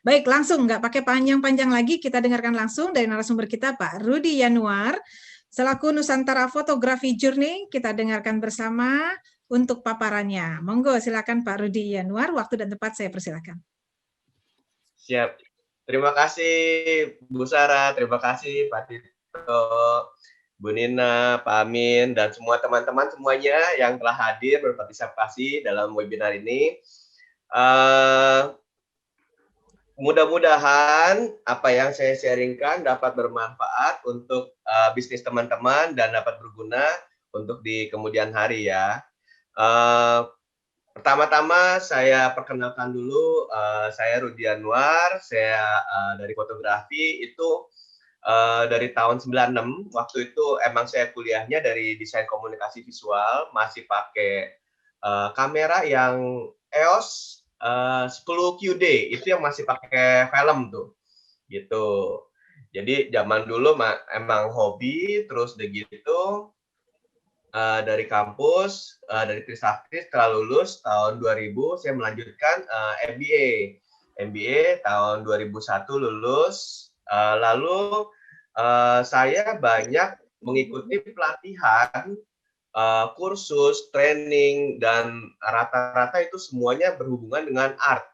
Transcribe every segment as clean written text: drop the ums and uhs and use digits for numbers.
Baik, langsung nggak pakai panjang-panjang lagi, kita dengarkan langsung dari narasumber kita Pak Rudi Yanuar selaku Nusantara Fotografi Journey. Kita dengarkan bersama untuk paparannya. Monggo silakan Pak Rudi Yanuar, waktu dan tempat saya persilakan. Siap. Terima kasih Bu Sarah, terima kasih Pak Tito, Bu Nina, Pak Amin, dan semua teman-teman semuanya yang telah hadir berpartisipasi dalam webinar ini. Mudah-mudahan apa yang saya sharingkan dapat bermanfaat untuk bisnis teman-teman dan dapat berguna untuk di kemudian hari ya. Pertama-tama saya perkenalkan dulu, saya Rudi Anwar, saya dari fotografi itu dari tahun 96, waktu itu emang saya kuliahnya dari desain komunikasi visual, masih pakai kamera yang EOS 10 QD, itu yang masih pakai film tuh, gitu. Jadi zaman dulu emang hobi, terus udah gitu dari kampus, dari Trisakti setelah lulus tahun 2000 saya melanjutkan MBA. MBA tahun 2001 lulus, lalu saya banyak mengikuti pelatihan, kursus, training, dan rata-rata itu semuanya berhubungan dengan art.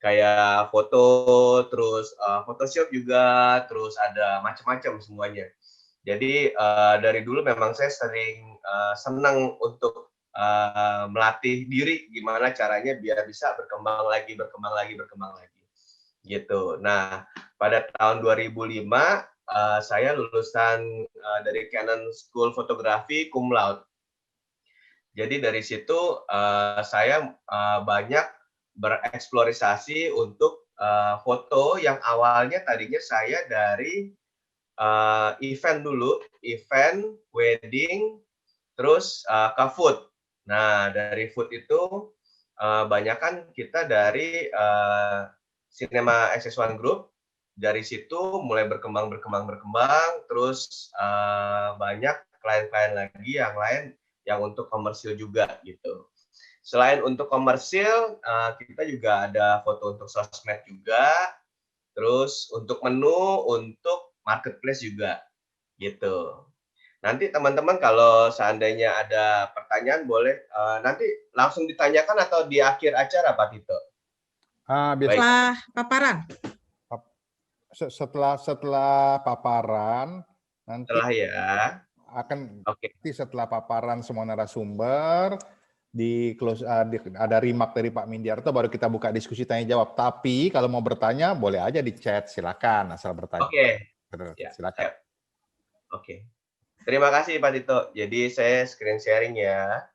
Kayak foto, terus Photoshop juga, terus ada macam-macam semuanya. Jadi dari dulu memang saya sering senang untuk melatih diri gimana caranya biar bisa berkembang lagi, gitu. Nah, pada tahun 2005 saya lulusan dari Canon School Fotografi cum laude. Jadi dari situ saya banyak bereksplorasi untuk foto yang awalnya tadinya saya dari event dulu, event, wedding, terus ke food. Nah, dari food itu banyakkan kita dari Cinema SS1 Group. Dari situ mulai berkembang, terus banyak klien-klien lagi yang lain yang untuk komersil juga gitu. Selain untuk komersil, kita juga ada foto untuk sosmed juga, terus untuk menu, untuk marketplace juga, gitu. Nanti teman-teman kalau seandainya ada pertanyaan boleh nanti langsung ditanyakan atau di akhir acara Pak Tito? Setelah paparan. Setelah paparan nanti setelah ya akan setelah paparan semua narasumber di close ada remark dari Pak Mindiarto baru kita buka diskusi tanya jawab. Tapi kalau mau bertanya boleh aja di chat, silakan asal bertanya. Ya, silakan. Oke. Terima kasih Pak Tito. Jadi saya screen sharing ya.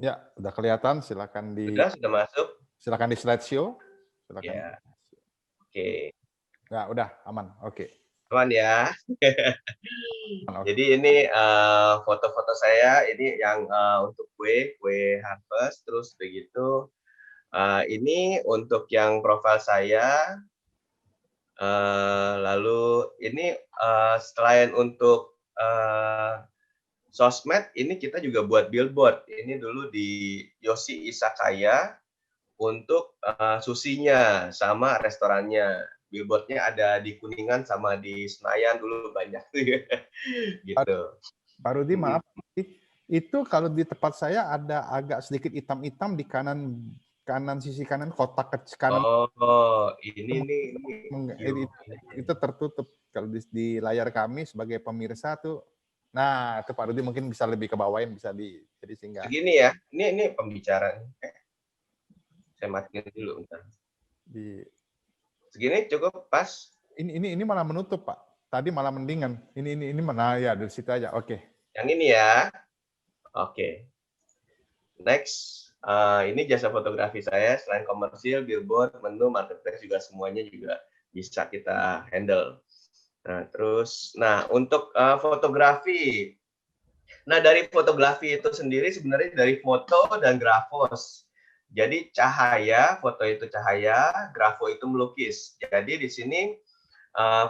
Ya, udah kelihatan, silakan di sudah masuk. Silakan di slideshow. Silakan. Ya. Oke. Ya, udah aman. Oke. Aman ya. Jadi ini foto-foto saya ini yang untuk kue harvest, terus begitu. Ini untuk yang profil saya. Lalu ini selain untuk sosmed, ini kita juga buat billboard. Ini dulu di Yoshi Isakaya untuk susinya sama restorannya. Billboardnya ada di Kuningan sama di Senayan dulu banyak. Gitu. Pak Rudi, maaf. Itu kalau di tempat saya ada agak sedikit hitam-hitam di kanan sisi kanan kotak kanan. Oh, ini itu tertutup kalau di layar kami sebagai pemirsa tuh. Nah, itu Pak Rudi mungkin bisa lebih ke bawain, bisa jadi singgah. Segini ya. Ini pembicaraan. Saya matiin dulu bentar. Segini cukup pas. Ini malah menutup, Pak. Tadi malah mendingan. Ini mana ya dari situ aja. Oke. Yang ini ya. Oke. Next. Ini jasa fotografi saya, selain komersil, billboard, menu, marketplace juga semuanya juga bisa kita handle. Nah, terus, untuk fotografi. Nah, dari fotografi itu sendiri sebenarnya dari foto dan grafos. Jadi cahaya, foto itu cahaya, grafo itu melukis. Jadi di sini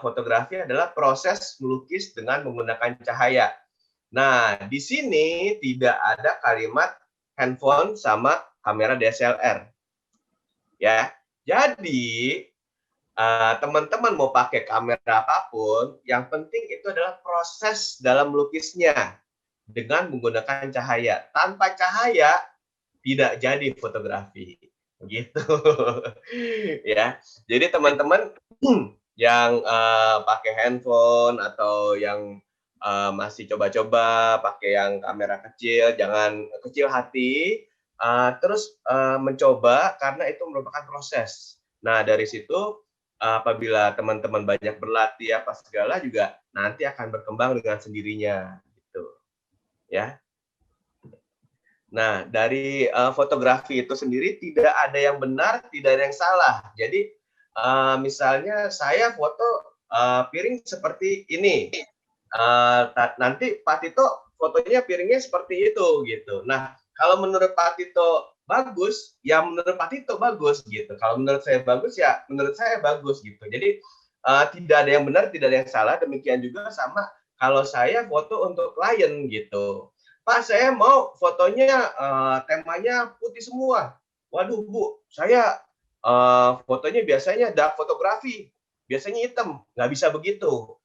fotografi adalah proses melukis dengan menggunakan cahaya. Nah, di sini tidak ada kalimat handphone sama kamera DSLR. Ya, jadi teman-teman mau pakai kamera apapun, yang penting itu adalah proses dalam melukisnya dengan menggunakan cahaya. Tanpa cahaya tidak jadi fotografi, begitu. Ya, jadi teman-teman yang pakai handphone atau yang masih coba-coba pakai yang kamera kecil, jangan kecil hati, terus mencoba karena itu merupakan proses. Nah, dari situ apabila teman-teman banyak berlatih apa segala juga nanti akan berkembang dengan sendirinya gitu ya. Nah, dari fotografi itu sendiri tidak ada yang benar, tidak ada yang salah. Jadi misalnya saya foto piring seperti ini, nanti Pak Tito fotonya piringnya seperti itu gitu. Nah, kalau menurut Pak Tito bagus, ya menurut Pak Tito bagus gitu. Kalau menurut saya bagus, ya menurut saya bagus gitu. Jadi tidak ada yang benar, tidak ada yang salah. Demikian juga sama kalau saya foto untuk klien gitu. Pak, saya mau fotonya temanya putih semua. Waduh Bu, saya fotonya biasanya dark fotografi, biasanya hitam, nggak bisa begitu.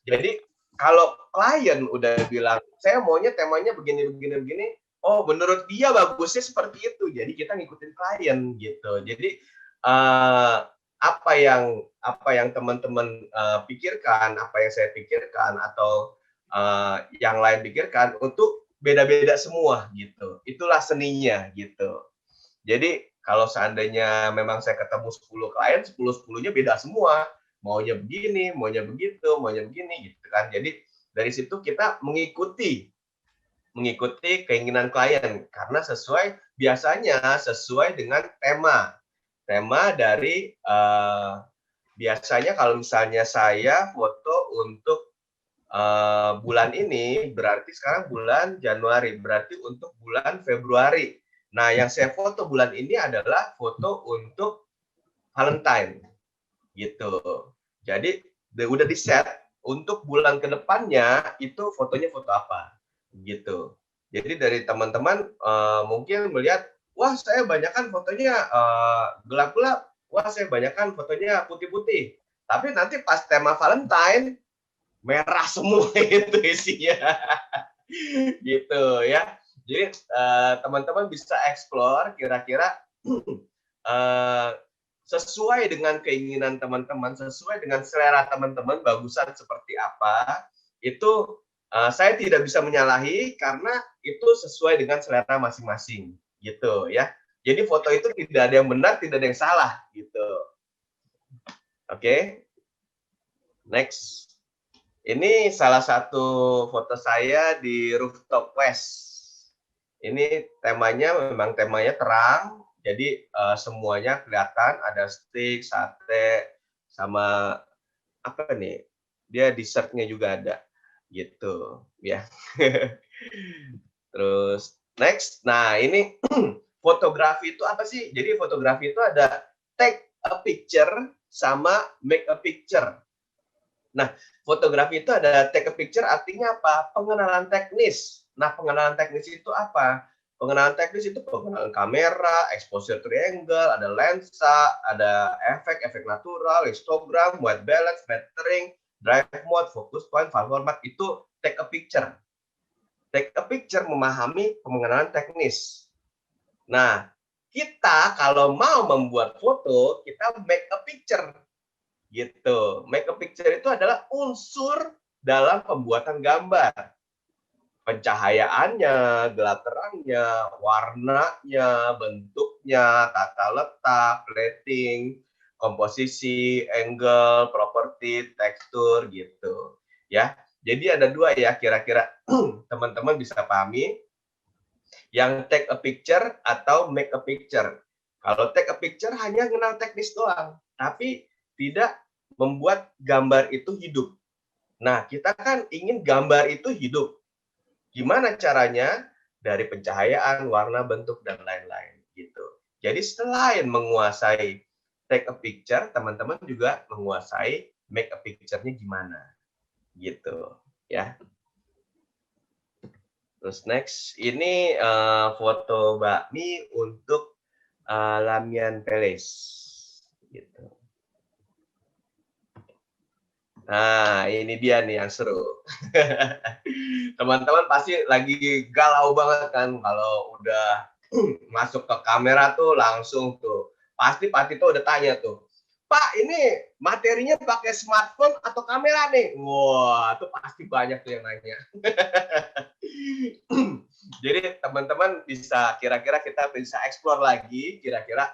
Jadi kalau klien udah bilang, saya maunya temanya begini, begini, begini, oh menurut dia bagusnya seperti itu, jadi kita ngikutin klien gitu. Jadi apa yang teman-teman pikirkan, apa yang saya pikirkan, atau yang lain pikirkan, untuk beda-beda semua gitu. Itulah seninya gitu. Jadi kalau seandainya memang saya ketemu 10 klien, 10-10-nya beda semua. Maunya begini, maunya begitu, maunya begini gitu kan. Jadi dari situ kita mengikuti keinginan klien karena biasanya sesuai dengan tema dari biasanya kalau misalnya saya foto untuk bulan ini, berarti sekarang bulan Januari, berarti untuk bulan Februari. Nah, yang saya foto bulan ini adalah foto untuk Valentine, gitu. Jadi udah di set untuk bulan kedepannya itu fotonya foto apa, gitu. Jadi dari teman-teman mungkin melihat, wah saya banyakkan fotonya gelap-gelap, wah saya banyakkan fotonya putih-putih. Tapi nanti pas tema Valentine merah semua itu isinya. Gitu ya. Jadi teman-teman bisa explore kira-kira sesuai dengan keinginan teman-teman, sesuai dengan selera teman-teman, bagusan seperti apa, itu saya tidak bisa menyalahi karena itu sesuai dengan selera masing-masing, gitu ya. Jadi foto itu tidak ada yang benar, tidak ada yang salah, gitu. Oke, next. Ini salah satu foto saya di rooftop West. Ini memang temanya terang, jadi semuanya kelihatan, ada steak, sate, sama apa nih? Dia dessertnya juga ada, gitu ya. Terus next, nah ini fotografi itu apa sih? Jadi fotografi itu ada take a picture sama make a picture. Nah, fotografi itu ada take a picture artinya apa? Pengenalan teknis. Nah, pengenalan teknis itu apa? Pengenalan teknis itu pengenalan kamera, exposure triangle, ada lensa, ada efek natural, histogram, white balance, metering, drive mode, focus point, file format, itu take a picture. Take a picture memahami pengenalan teknis. Nah, kita kalau mau membuat foto, kita make a picture. Gitu. Make a picture itu adalah unsur dalam pembuatan gambar. Pencahayaannya, gelap terangnya, warnanya, bentuknya, tata letak, plating, komposisi, angle, properti, tekstur gitu. Ya. Jadi ada dua ya kira-kira teman-teman bisa pahami, yang take a picture atau make a picture. Kalau take a picture hanya kenal teknis doang, tapi tidak membuat gambar itu hidup. Nah, kita kan ingin gambar itu hidup. Gimana caranya? Dari pencahayaan, warna, bentuk, dan lain-lain. Gitu. Jadi selain menguasai take a picture, teman-teman juga menguasai make a picture-nya gimana. Gitu. Ya. Terus next, ini foto bakmi untuk Lamian Palace. Gitu. Nah, ini dia nih yang seru. Teman-teman pasti lagi galau banget kan kalau udah masuk ke kamera tuh langsung tuh. Pasti Pak Tito udah tanya tuh, Pak, ini materinya pakai smartphone atau kamera nih? Wah, itu pasti banyak tuh yang nanya. Jadi teman-teman bisa kira-kira kita bisa explore lagi kira-kira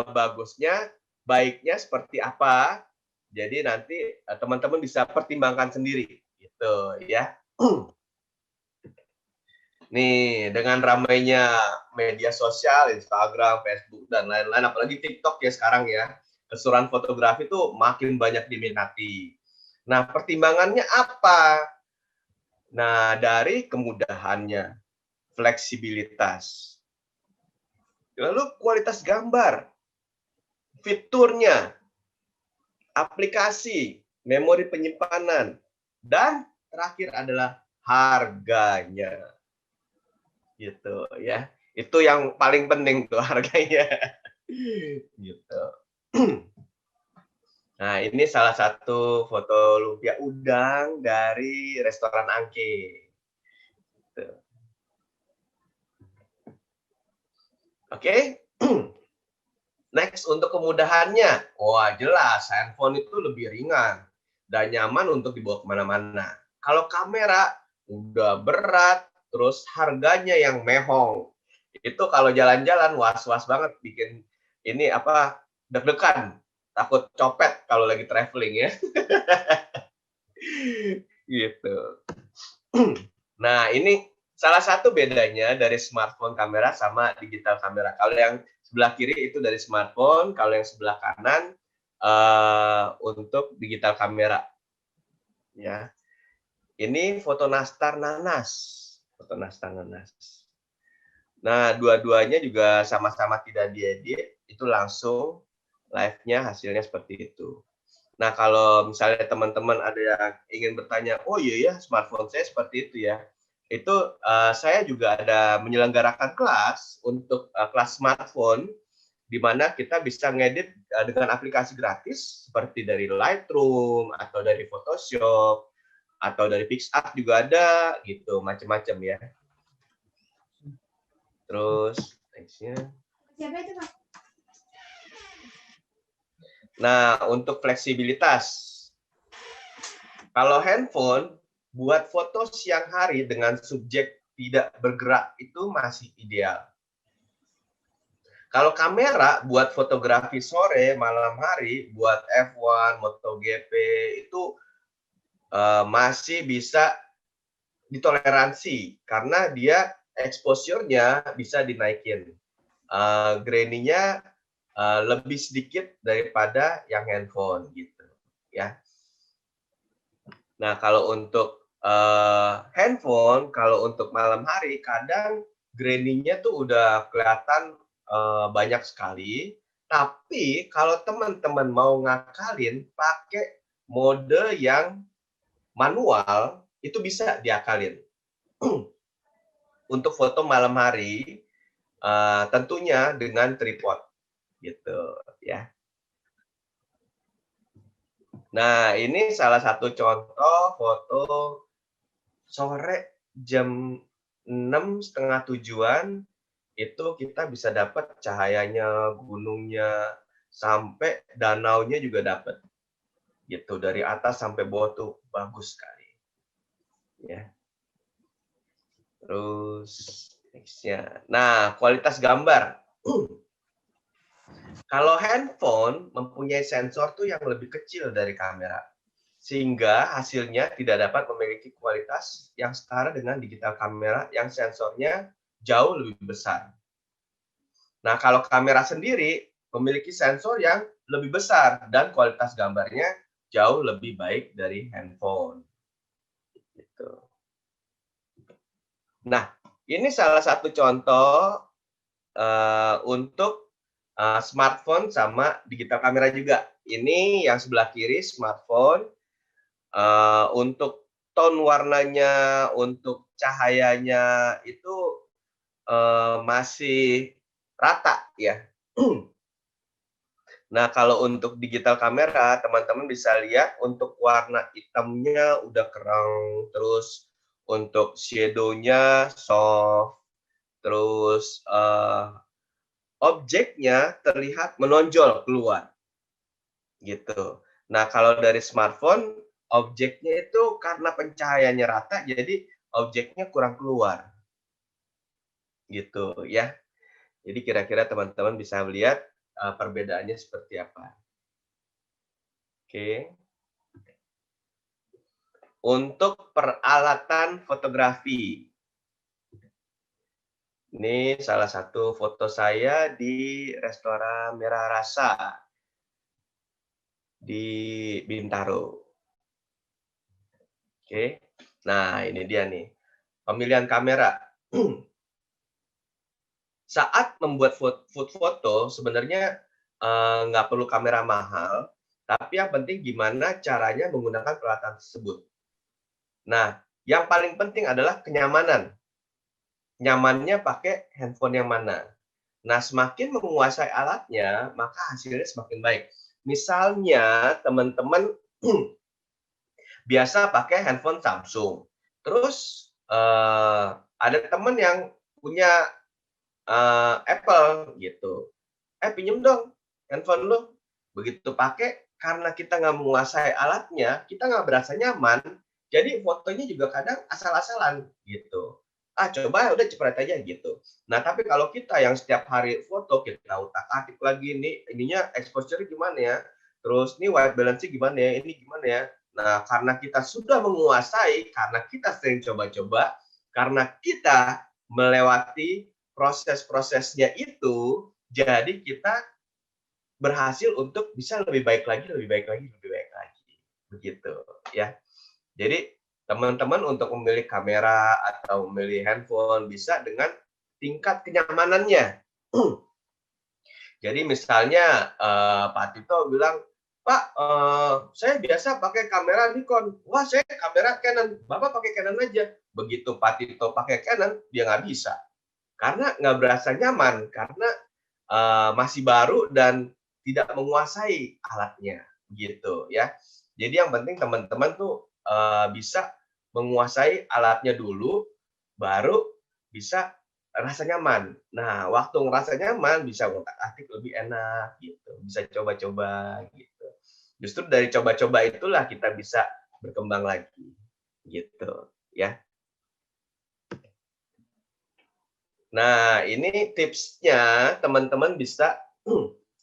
bagusnya, baiknya seperti apa. Jadi nanti teman-teman bisa pertimbangkan sendiri gitu ya. Nih, dengan ramainya media sosial, Instagram, Facebook, dan lain-lain, apalagi TikTok ya sekarang ya, keseruan fotografi itu makin banyak diminati. Nah, pertimbangannya apa? Nah, dari kemudahannya, fleksibilitas, lalu kualitas gambar, fiturnya, aplikasi, memori penyimpanan, dan terakhir adalah harganya. Gitu ya. Itu yang paling penting tuh harganya. Gitu. Nah, ini salah satu foto lumpia udang dari restoran Angke. Gitu. Oke. Next, untuk kemudahannya. Wah, jelas handphone itu lebih ringan dan nyaman untuk dibawa kemana-mana. Kalau kamera udah berat, terus harganya yang mehong. Itu kalau jalan-jalan was-was banget bikin ini apa deg-degan, takut copet kalau lagi traveling ya. Gitu. Nah, ini salah satu bedanya dari smartphone kamera sama digital kamera. Kalau yang sebelah kiri itu dari smartphone, kalau yang sebelah kanan untuk digital kamera. Ya. Ini foto nastar nanas. Foto nastar nanas. Nah, dua-duanya juga sama-sama tidak diedit, itu langsung live-nya hasilnya seperti itu. Nah, kalau misalnya teman-teman ada yang ingin bertanya, oh iya ya, smartphone saya seperti itu ya. Itu saya juga ada menyelenggarakan kelas untuk kelas smartphone, di mana kita bisa ngedit dengan aplikasi gratis, seperti dari Lightroom, atau dari Photoshop, atau dari PixArt juga ada, gitu, macam-macam ya. Terus nextnya. Nah, untuk fleksibilitas. Kalau handphone, buat foto siang hari dengan subjek tidak bergerak itu masih ideal. Kalau kamera buat fotografi sore, malam hari, buat F1, MotoGP itu masih bisa ditoleransi karena dia exposure-nya bisa dinaikin. Grainy-nya lebih sedikit daripada yang handphone gitu ya. Nah, kalau untuk handphone, kalau untuk malam hari kadang grainy-nya tuh udah kelihatan banyak sekali. Tapi kalau teman-teman mau ngakalin pakai mode yang manual, itu bisa diakalin. Untuk foto malam hari, tentunya dengan tripod, gitu ya. Nah, ini salah satu contoh foto sore jam 6, setengah 7-an, itu kita bisa dapat cahayanya, gunungnya, sampai danaunya juga dapat. Gitu, dari atas sampai bawah tuh bagus sekali. Ya. Terus nextnya. Nah, kualitas gambar. Kalau handphone mempunyai sensor tuh yang lebih kecil dari kamera, sehingga hasilnya tidak dapat memiliki kualitas yang setara dengan digital kamera yang sensornya jauh lebih besar. Nah, kalau kamera sendiri memiliki sensor yang lebih besar dan kualitas gambarnya jauh lebih baik dari handphone. Gitu. Nah, ini salah satu contoh untuk smartphone sama digital kamera juga. Ini yang sebelah kiri smartphone. Untuk tone warnanya, untuk cahayanya itu masih rata ya. Nah, kalau untuk digital kamera, teman-teman bisa lihat untuk warna hitamnya udah kerang, terus untuk shadow-nya soft, terus objeknya terlihat menonjol keluar, gitu. Nah, kalau dari smartphone, objeknya itu karena pencahayaannya rata, jadi objeknya kurang keluar, gitu ya. Jadi kira-kira teman-teman bisa melihat perbedaannya seperti apa. Oke. Untuk peralatan fotografi. Ini salah satu foto saya di restoran Merah Rasa di Bintaro. Oke. Nah, ini dia nih. Pemilihan kamera. Saat membuat foto sebenarnya nggak perlu kamera mahal, tapi yang penting gimana caranya menggunakan peralatan tersebut. Nah, yang paling penting adalah kenyamanan. Nyamannya pakai handphone yang mana. Nah, semakin menguasai alatnya, maka hasilnya semakin baik. Misalnya, teman-teman biasa pakai handphone Samsung. Terus, ada teman yang punya Apple gitu. Pinjem dong handphone lu. Begitu pakai, karena kita nggak menguasai alatnya, kita nggak berasa nyaman, jadi fotonya juga kadang asal-asalan gitu. Coba udah cepet aja gitu. Nah, tapi kalau kita yang setiap hari foto, kita utak-atik lagi nih, ininya exposure gimana ya, terus nih white balance-nya gimana ya, ini gimana ya. Nah, karena kita sudah menguasai, karena kita sering coba-coba, karena kita melewati proses-prosesnya itu, jadi kita berhasil untuk bisa lebih baik lagi, lebih baik lagi, lebih baik lagi. Begitu ya. Jadi teman-teman untuk memilih kamera atau memilih handphone bisa dengan tingkat kenyamanannya. Jadi misalnya Pak Tito bilang, Pak, saya biasa pakai kamera Nikon. Wah, saya kamera Canon. Bapak pakai Canon aja. Begitu Pak Tito pakai Canon, dia nggak bisa. Karena nggak berasa nyaman, karena masih baru dan tidak menguasai alatnya, gitu ya. Jadi yang penting teman-teman tuh bisa menguasai alatnya dulu, baru bisa rasa nyaman. Nah, waktu ngerasa nyaman bisa ngotak-atik lebih enak, gitu. Bisa coba-coba, gitu. Justru dari coba-coba itulah kita bisa berkembang lagi, gitu ya. Nah, ini tipsnya teman-teman bisa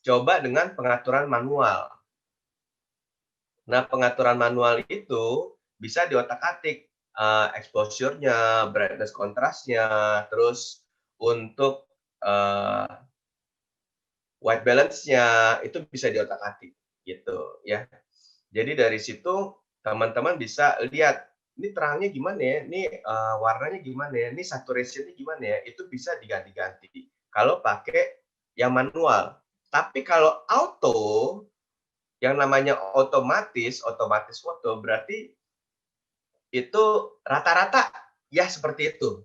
coba dengan pengaturan manual. Nah, pengaturan manual itu bisa diotak-atik exposure-nya, brightness kontrasnya, terus untuk white balance-nya itu bisa diotak-atik gitu ya. Jadi dari situ teman-teman bisa lihat ini terangnya gimana ya, ini warnanya gimana ya, ini saturation-nya gimana ya, itu bisa diganti-ganti kalau pakai yang manual. Tapi kalau auto, yang namanya otomatis foto, berarti itu rata-rata ya seperti itu.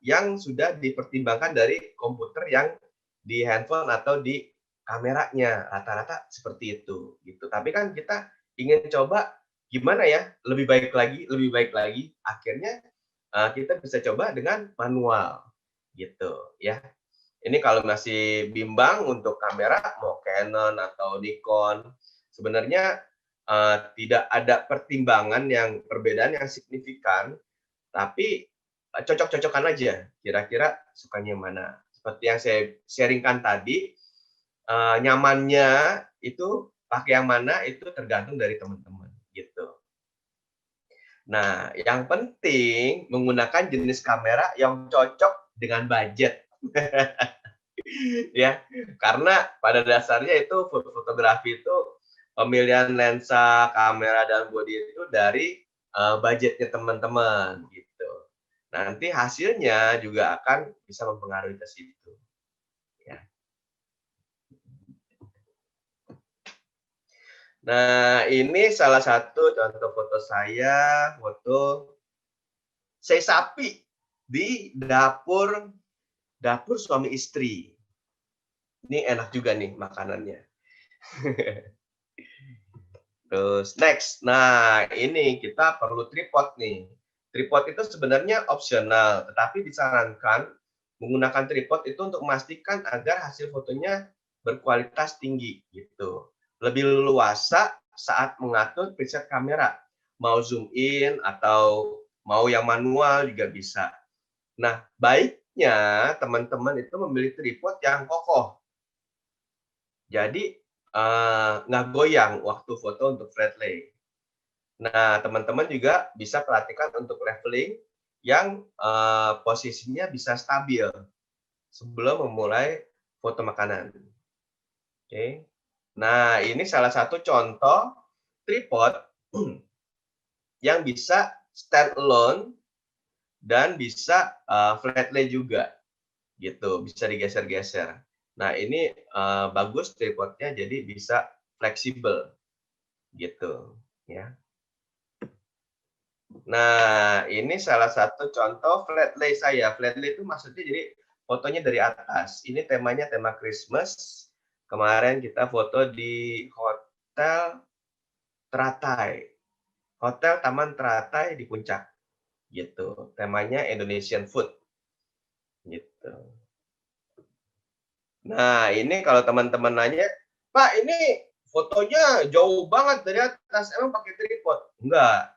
Yang sudah dipertimbangkan dari komputer yang di handphone atau di kameranya, rata-rata seperti itu gitu. Tapi kan kita ingin coba gimana ya, lebih baik lagi, akhirnya kita bisa coba dengan manual gitu ya. Ini kalau masih bimbang untuk kamera mau Canon atau Nikon, sebenarnya tidak ada pertimbangan yang perbedaan yang signifikan, tapi cocok-cocokan aja, kira-kira sukanya mana. Seperti yang saya sharingkan tadi, nyamannya itu pakai yang mana itu tergantung dari teman-teman gitu. Nah, yang penting menggunakan jenis kamera yang cocok dengan budget. Ya, karena pada dasarnya itu fotografi itu pemilihan lensa, kamera dan body itu dari budgetnya teman-teman gitu. Nanti hasilnya juga akan bisa mempengaruhi ke situ. Ya. Nah, ini salah satu contoh foto saya, foto saya sapi di dapur suami istri. Ini enak juga nih makanannya. Terus next. Nah, ini kita perlu tripod nih. Tripod itu sebenarnya opsional, tetapi disarankan menggunakan tripod itu untuk memastikan agar hasil fotonya berkualitas tinggi gitu. Lebih luasa saat mengatur preset kamera. Mau zoom in atau mau yang manual juga bisa. Nah, baiknya teman-teman itu memilih tripod yang kokoh. Jadi nggak goyang waktu foto untuk flat lay. Nah, teman-teman juga bisa perhatikan untuk leveling yang posisinya bisa stabil sebelum memulai foto makanan. Oke. Nah, ini salah satu contoh tripod yang bisa stand alone dan bisa flat lay juga, gitu. Bisa digeser-geser. Nah, ini bagus tripodnya, jadi bisa fleksibel, gitu. Ya. Nah, ini salah satu contoh flat lay saya. Flat lay itu maksudnya jadi fotonya dari atas. Ini temanya tema Christmas. Kemarin kita foto di Hotel Teratai. Hotel Taman Teratai di Puncak. Gitu. Temanya Indonesian food. Gitu. Nah, ini kalau teman-teman nanya, "Pak, ini fotonya jauh banget dari atas. Emang pakai tripod?" Enggak.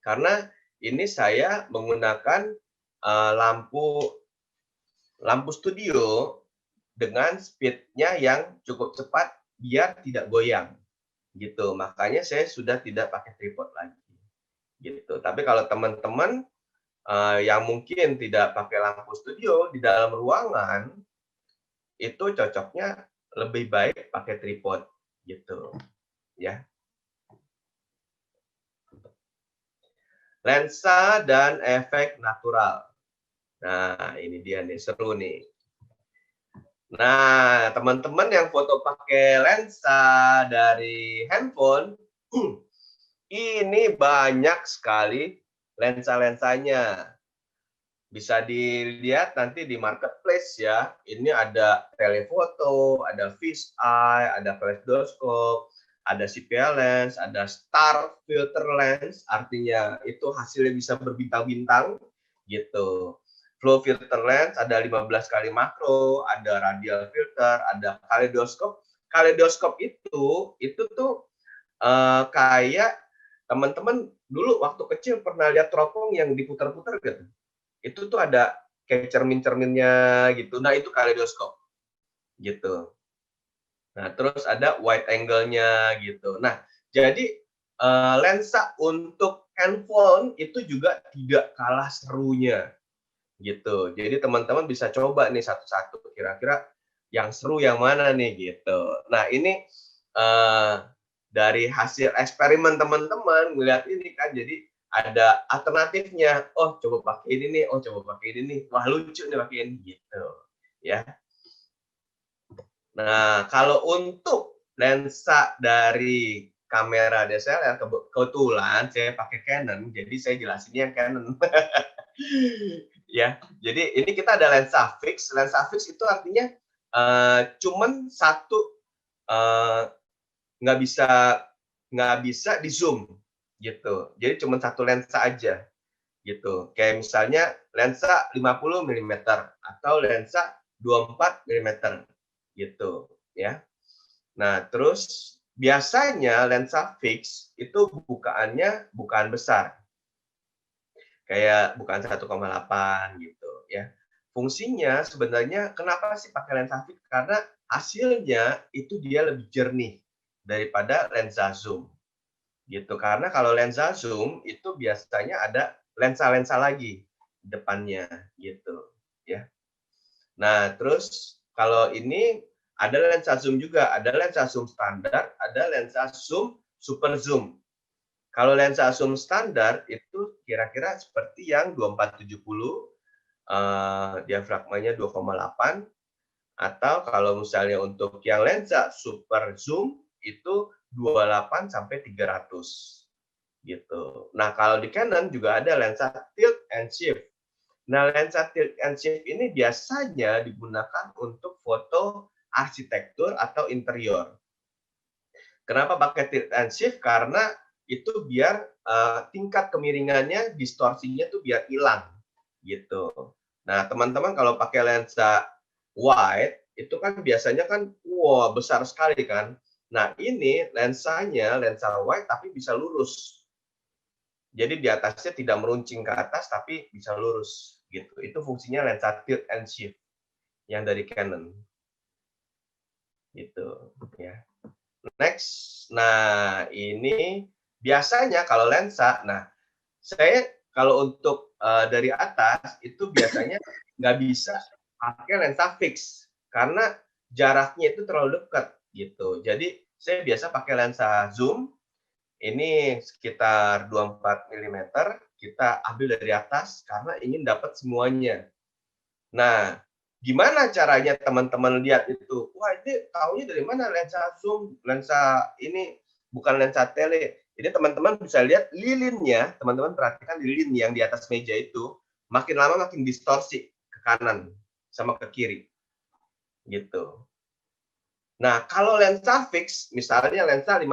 Karena ini saya menggunakan lampu studio dengan speed-nya yang cukup cepat biar tidak goyang, gitu. Makanya saya sudah tidak pakai tripod lagi, gitu. Tapi kalau teman-teman yang mungkin tidak pakai lampu studio di dalam ruangan, itu cocoknya lebih baik pakai tripod, gitu, ya. Lensa dan efek natural. Nah, ini dia nih, seru nih. Nah, teman-teman yang foto pakai lensa dari handphone, ini banyak sekali lensa-lensanya. Bisa dilihat nanti di marketplace ya. Ini ada telefoto, ada fisheye, ada flashdoscope, ada CPL lens, ada star filter lens, artinya itu hasilnya bisa berbintang-bintang gitu. Flow filter lens ada 15 kali makro, ada radial filter, ada kaleidoskop. Kaleidoskop itu tuh kayak teman-teman dulu waktu kecil pernah lihat teropong yang diputar-putar gitu. Itu tuh ada kayak cermin-cerminnya gitu. Nah, itu kaleidoskop gitu. Nah, terus ada wide angle-nya gitu. Nah, jadi lensa untuk handphone itu juga tidak kalah serunya gitu. Jadi teman-teman bisa coba nih satu-satu kira-kira yang seru yang mana nih gitu. Nah, ini dari hasil eksperimen teman-teman melihat ini kan, jadi ada alternatifnya. Oh, coba pakai ini nih. Oh, coba pakai ini nih. Wah, lucu nih pakai ini gitu. Ya. Nah, kalau untuk lensa dari kamera DSLR kebetulan saya pakai Canon, jadi saya jelasinnya yang Canon. Ya, jadi ini kita ada lensa fix. Lensa fix itu artinya cuman satu nggak bisa di zoom gitu. Jadi cuma satu lensa aja gitu. Kayak misalnya lensa 50 mm atau lensa 24 mm gitu ya. Nah, terus biasanya lensa fix itu bukaan besar. Kayak bukaan 1,8 gitu ya. Fungsinya sebenarnya kenapa sih pakai lensa fix? Karena hasilnya itu dia lebih jernih daripada lensa zoom gitu. Karena kalau lensa zoom itu biasanya ada lensa-lensa lagi depannya gitu ya. Nah, terus kalau ini ada lensa zoom juga, ada lensa zoom standar, ada lensa zoom super zoom. Kalau lensa zoom standar itu kira-kira seperti yang 2470, diafragmanya 2,8, atau kalau misalnya untuk yang lensa super zoom itu 28 sampai 300 gitu. Nah, kalau di Canon juga ada lensa tilt and shift. Nah, lensa tilt and shift ini biasanya digunakan untuk foto arsitektur atau interior. Kenapa pakai tilt and shift? Karena itu biar tingkat kemiringannya, distorsinya tuh biar hilang gitu. Nah, teman-teman kalau pakai lensa wide itu kan biasanya kan wow besar sekali kan. Nah, ini lensanya lensa wide tapi bisa lurus. Jadi di atasnya tidak meruncing ke atas tapi bisa lurus gitu. Itu fungsinya lensa tilt and shift yang dari Canon. Gitu ya. Next. Nah, ini biasanya kalau lensa, nah saya kalau untuk dari atas itu biasanya nggak bisa pakai lensa fix karena jaraknya itu terlalu dekat gitu. Jadi saya biasa pakai lensa zoom. Ini sekitar 24 mm, kita ambil dari atas karena ingin dapat semuanya. Nah, gimana caranya teman-teman lihat itu? Wah, ini taunya dari mana lensa zoom, lensa ini bukan lensa tele. Jadi teman-teman bisa lihat lilinnya, teman-teman perhatikan lilin yang di atas meja itu, makin lama makin distorsi ke kanan sama ke kiri. Gitu. Nah, kalau lensa fix, misalnya lensa 50,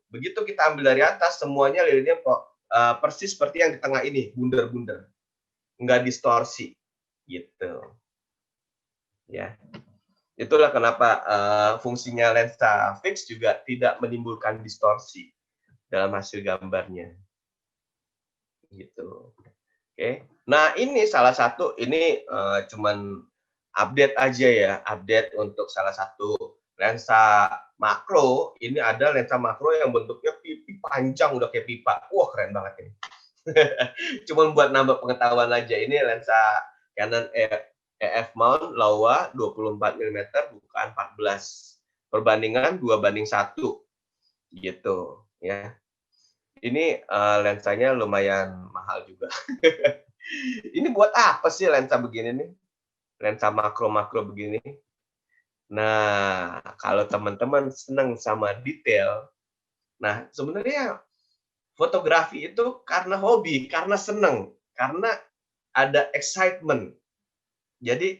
begitu kita ambil dari atas, semuanya lilinnya persis seperti yang di tengah ini, bundar-bundar. Nggak distorsi. Gitu. Ya. Itulah kenapa fungsinya lensa fix juga tidak menimbulkan distorsi dalam hasil gambarnya. Gitu. Oke. Nah, ini salah satu, ini cuman update aja ya, update untuk salah satu lensa makro. Ini ada lensa makro yang bentuknya pipi panjang, udah kayak pipa. Wah, keren banget ini. Cuman buat nambah pengetahuan aja. Ini lensa Canon EF mount Laowa 24 mm bukan 14. Perbandingan 2:1 gitu ya. Ini lensanya lumayan mahal juga. Ini buat apa sih lensa begini nih? Lensa makro-makro begini. Nah, kalau teman-teman senang sama detail, nah sebenarnya fotografi itu karena hobi, karena senang, karena ada excitement. Jadi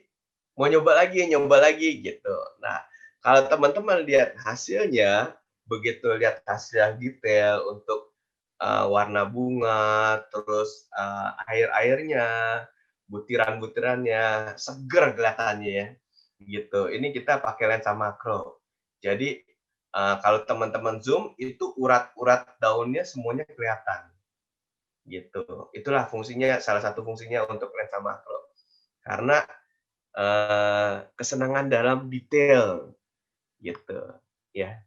mau nyoba lagi gitu. Nah, kalau teman-teman lihat hasilnya, begitu lihat hasil detail untuk warna bunga, terus air-airnya, butiran-butirannya, seger kelihatannya ya. Gitu. Ini kita pakai lensa makro. Jadi kalau teman-teman zoom itu urat-urat daunnya semuanya kelihatan. Gitu. Itulah fungsinya, salah satu fungsinya untuk lensa makro. Karena kesenangan dalam detail gitu ya.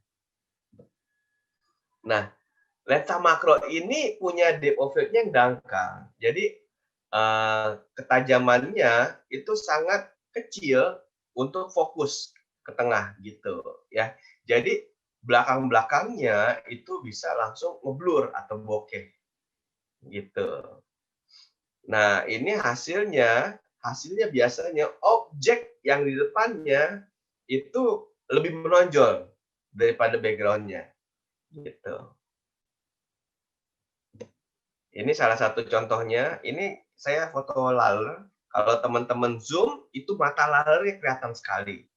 Nah, lensa makro ini punya depth of field-nya yang dangkal. Jadi ketajamannya itu sangat kecil untuk fokus ke tengah gitu ya. Jadi belakang-belakangnya itu bisa langsung ngeblur atau bokeh gitu. Nah, ini hasilnya biasanya objek yang di depannya itu lebih menonjol daripada background-nya gitu. Ini salah satu contohnya, ini saya foto laler. Kalau teman-teman zoom, itu mata lalernya kelihatan sekali.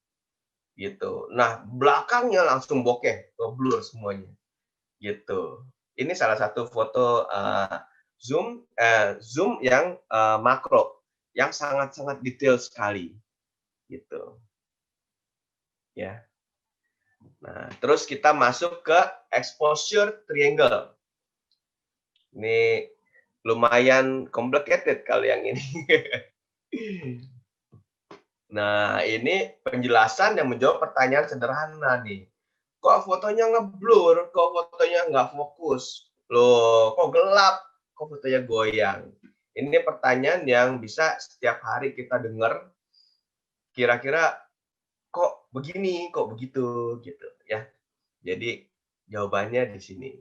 Gitu. Nah, belakangnya langsung bokeh, blur semuanya. Gitu. Ini salah satu foto zoom yang makro, yang sangat-sangat detail sekali. Gitu. Ya. Nah, terus kita masuk ke exposure triangle. Ini lumayan complicated kalau yang ini. Nah, ini penjelasan yang menjawab pertanyaan sederhana nih. Kok fotonya ngeblur? Kok fotonya nggak fokus? Loh, kok gelap? Kok fotonya goyang? Ini pertanyaan yang bisa setiap hari kita dengar. Kira-kira kok begini, kok begitu, gitu ya. Jadi jawabannya di sini.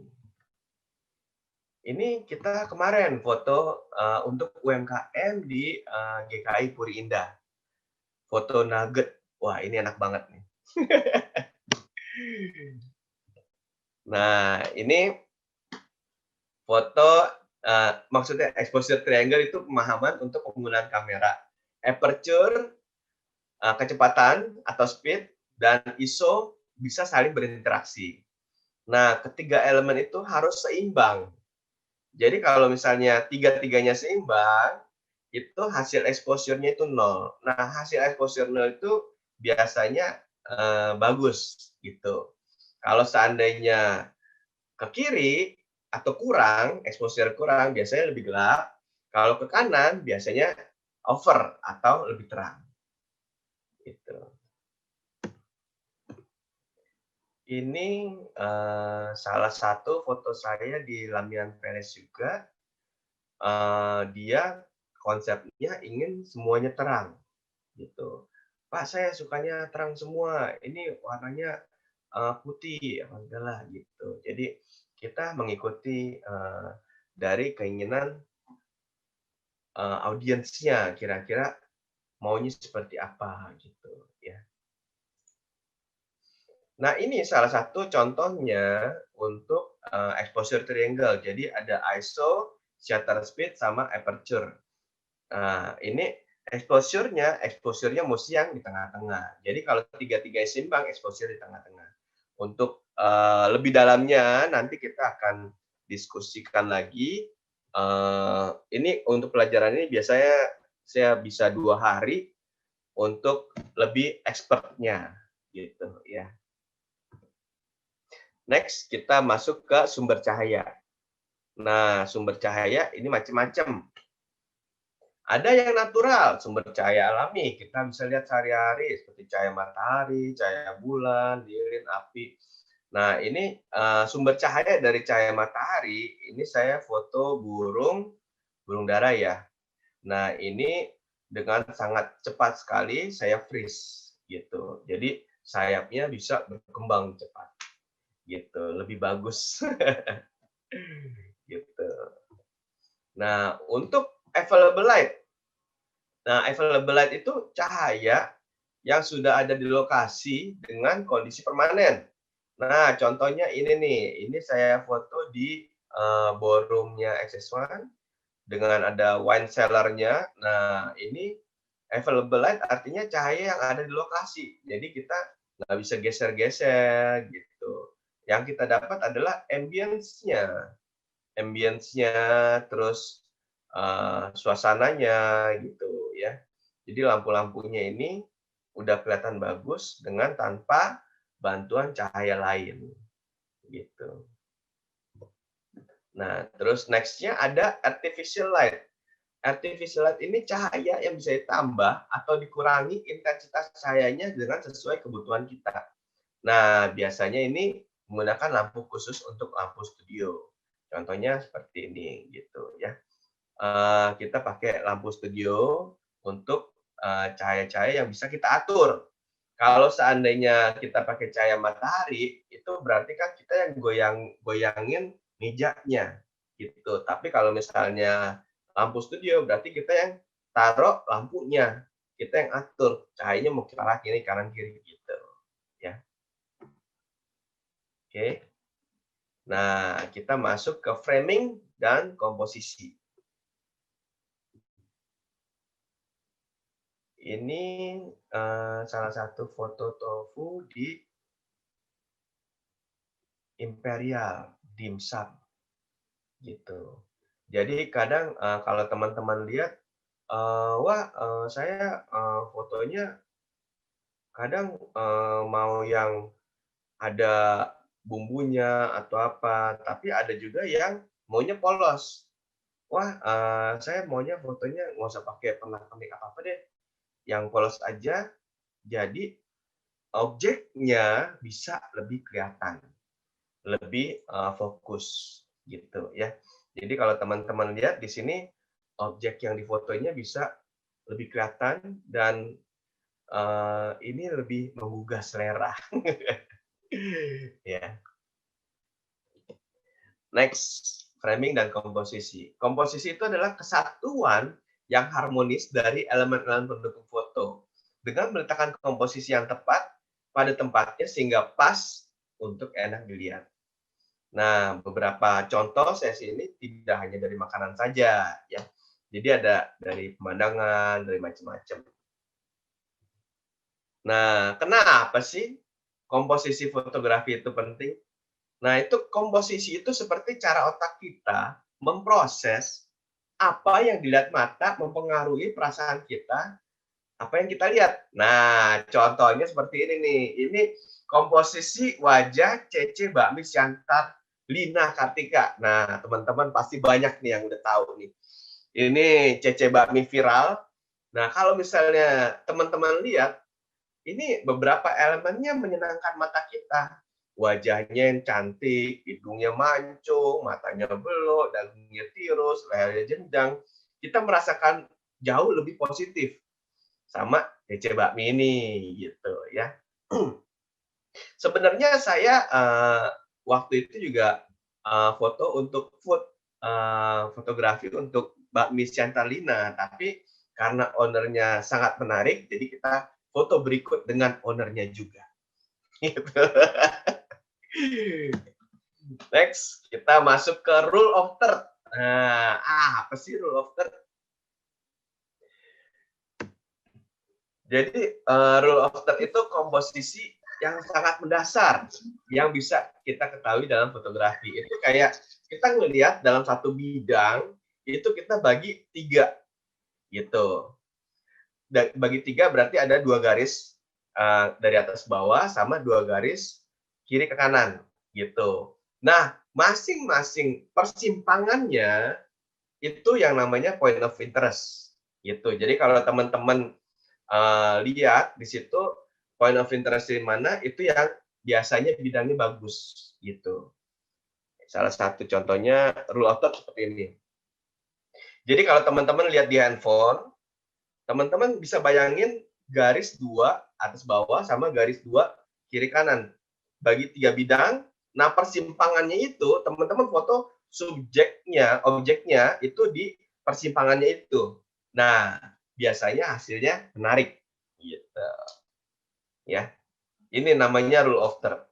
Ini kita kemarin foto untuk UMKM di GKI Puri Indah. Foto nugget. Wah, ini enak banget nih. Nah, ini foto, maksudnya exposure triangle itu pemahaman untuk penggunaan kamera. Aperture, kecepatan atau speed, dan ISO bisa saling berinteraksi. Nah, ketiga elemen itu harus seimbang. Jadi kalau misalnya tiga-tiganya seimbang, itu hasil exposure-nya itu 0. Nah, hasil exposure 0 itu biasanya bagus gitu. Kalau seandainya ke kiri atau kurang, exposure kurang, biasanya lebih gelap. Kalau ke kanan, biasanya over atau lebih terang. Gitu. Ini salah satu foto saya di Lamian Palace juga. Dia konsepnya ingin semuanya terang, gitu. Pak, saya sukanya terang semua. Ini warnanya putih, ya udahlah gitu. Jadi kita mengikuti dari keinginan audiensnya, kira-kira maunya seperti apa gitu ya. Nah, ini salah satu contohnya untuk exposure triangle. Jadi ada ISO, shutter speed, sama aperture. Nah, ini exposure-nya mesti yang di tengah-tengah. Jadi kalau tiga-tiganya seimbang, exposure di tengah-tengah. Untuk lebih dalamnya nanti kita akan diskusikan lagi. Ini untuk pelajaran ini biasanya saya bisa 2 hari untuk lebih expertnya gitu ya. Next, kita masuk ke sumber cahaya. Nah, sumber cahaya ini macam-macam. Ada yang natural, sumber cahaya alami. Kita bisa lihat sehari-hari seperti cahaya matahari, cahaya bulan, lilin, api. Nah, ini sumber cahaya dari cahaya matahari. Ini saya foto burung dara ya. Nah, ini dengan sangat cepat sekali saya freeze gitu. Jadi sayapnya bisa berkembang cepat. Gitu, lebih bagus. Gitu. Nah, untuk available light. Nah, available light itu cahaya yang sudah ada di lokasi dengan kondisi permanen. Nah, contohnya ini nih. Ini saya foto di ballroom-nya XS1 dengan ada wine cellar-nya. Nah, ini available light artinya cahaya yang ada di lokasi. Jadi kita nggak bisa geser-geser gitu. Yang kita dapat adalah ambience-nya. Ambience-nya, terus suasananya gitu ya. Jadi lampu-lampunya ini udah kelihatan bagus dengan tanpa bantuan cahaya lain gitu. Nah, terus next-nya ada artificial light. Artificial light ini cahaya yang bisa ditambah atau dikurangi intensitas cahayanya dengan sesuai kebutuhan kita. Nah, biasanya ini menggunakan lampu khusus untuk lampu studio. Contohnya seperti ini gitu ya. Kita pakai lampu studio untuk cahaya-cahaya yang bisa kita atur. Kalau seandainya kita pakai cahaya matahari, itu berarti kan kita yang goyangin mejanya gitu. Tapi kalau misalnya lampu studio, berarti kita yang taruh lampunya, kita yang atur cahayanya mau ke arah kiri, kanan, kiri gitu ya. Oke. Nah, kita masuk ke framing dan komposisi. Ini salah satu foto tofu di Imperial Dimsum gitu. Jadi kadang kalau teman-teman lihat, wah saya fotonya kadang mau yang ada bumbunya atau apa, tapi ada juga yang maunya polos. Wah, saya maunya fotonya nggak usah pakai pernak-pernik apa-apa deh, yang polos aja, jadi objeknya bisa lebih kelihatan, lebih fokus gitu ya. Jadi kalau teman-teman lihat di sini objek yang difotonya bisa lebih kelihatan dan ini lebih menggugah selera. Ya. Next, framing dan komposisi. Komposisi itu adalah kesatuan yang harmonis dari elemen-elemen pendukung foto dengan meletakkan komposisi yang tepat pada tempatnya sehingga pas untuk enak dilihat. Nah, beberapa contoh sesi ini tidak hanya dari makanan saja, ya. Jadi ada dari pemandangan, dari macam-macam. Nah, kenapa sih komposisi fotografi itu penting? Nah, itu komposisi itu seperti cara otak kita memproses apa yang dilihat mata mempengaruhi perasaan kita, apa yang kita lihat. Nah, contohnya seperti ini nih. Ini komposisi wajah Cece Bakmi Siantar Lina Kartika. Nah, teman-teman pasti banyak nih yang udah tahu nih. Ini Cece Bakmi viral. Nah, kalau misalnya teman-teman lihat, ini beberapa elemennya menyenangkan mata kita. Wajahnya yang cantik, hidungnya mancung, matanya belok, dagunya tirus, lehernya jenjang. Kita merasakan jauh lebih positif sama Cece Bakmi ini, gitu ya. Sebenarnya saya waktu itu juga foto untuk fotografi untuk Bakmi Siantarlina, tapi karena ownernya sangat menarik, jadi kita foto berikut dengan ownernya juga. Gitu. Next, kita masuk ke rule of third. Nah, apa sih rule of third? Jadi rule of third itu komposisi yang sangat mendasar yang bisa kita ketahui dalam fotografi. Itu kayak kita ngelihat dalam satu bidang itu kita bagi 3 gitu. Bagi 3 berarti ada 2 garis dari atas bawah sama 2 garis kiri ke kanan gitu. Nah, masing-masing persimpangannya itu yang namanya point of interest gitu. Jadi kalau teman-teman lihat di situ point of interest di mana itu yang biasanya bidangnya bagus gitu. Salah satu contohnya rule of third seperti ini. Jadi kalau teman-teman lihat di handphone, teman-teman bisa bayangin garis 2 atas bawah sama garis 2 kiri kanan. Bagi 3 bidang, nah persimpangannya itu teman-teman foto subjeknya, objeknya itu di persimpangannya itu. Nah, biasanya hasilnya menarik gitu. Ya. Ini namanya rule of third.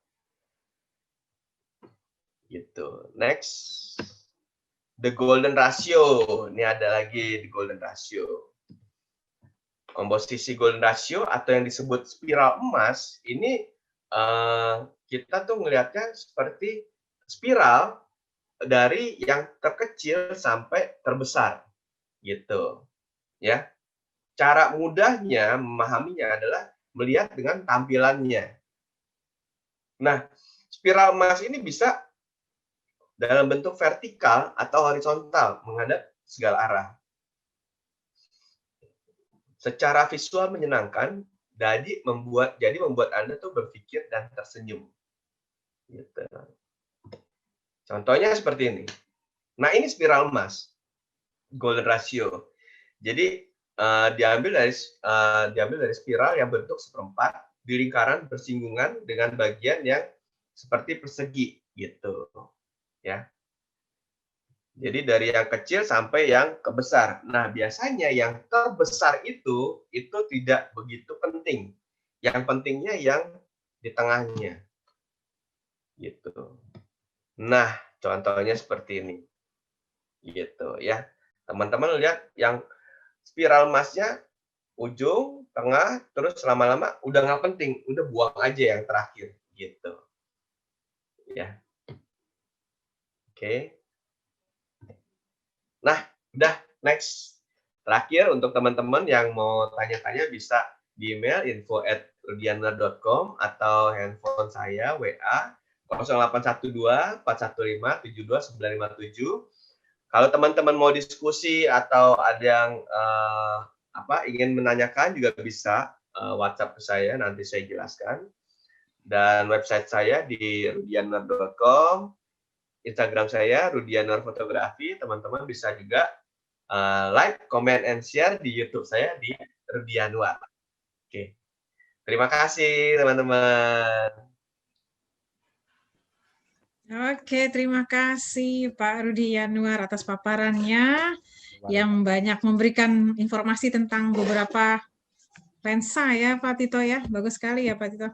Gitu. Next. The golden ratio. Ini ada lagi the golden ratio. Komposisi golden ratio atau yang disebut spiral emas ini kita tuh melihatnya seperti spiral dari yang terkecil sampai terbesar gitu ya. Cara mudahnya memahaminya adalah melihat dengan tampilannya. Nah, spiral emas ini bisa dalam bentuk vertikal atau horizontal menghadap segala arah. Secara visual menyenangkan, jadi membuat Anda tuh berpikir dan tersenyum. Gitu. Contohnya seperti ini. Nah, ini spiral emas, golden ratio. Jadi diambil dari spiral yang bentuk seperempat di lingkaran bersinggungan dengan bagian yang seperti persegi gitu. Ya. Jadi dari yang kecil sampai yang kebesar. Nah, biasanya yang terbesar itu tidak begitu penting. Yang pentingnya yang di tengahnya. Gitu. Nah, contohnya seperti ini. Gitu ya. Teman-teman lihat yang spiral emasnya ujung, tengah, terus lama-lama udah nggak penting, udah buang aja yang terakhir gitu. Ya. Oke. Nah, udah next. Terakhir untuk teman-teman yang mau tanya-tanya bisa di email info@rudianuar.com atau handphone saya WA 0812 415 72957. Kalau teman-teman mau diskusi atau ada yang ingin menanyakan juga bisa WhatsApp ke saya, nanti saya jelaskan. Dan website saya di rudianuar.com. Instagram saya Rudianuar Fotografi, teman-teman bisa juga like, comment, and share di YouTube saya di Rudianuar. Oke, terima kasih teman-teman. Oke, terima kasih Pak Rudianuar atas paparannya yang banyak memberikan informasi tentang beberapa lensa ya Pak Tito ya, bagus sekali ya Pak Tito.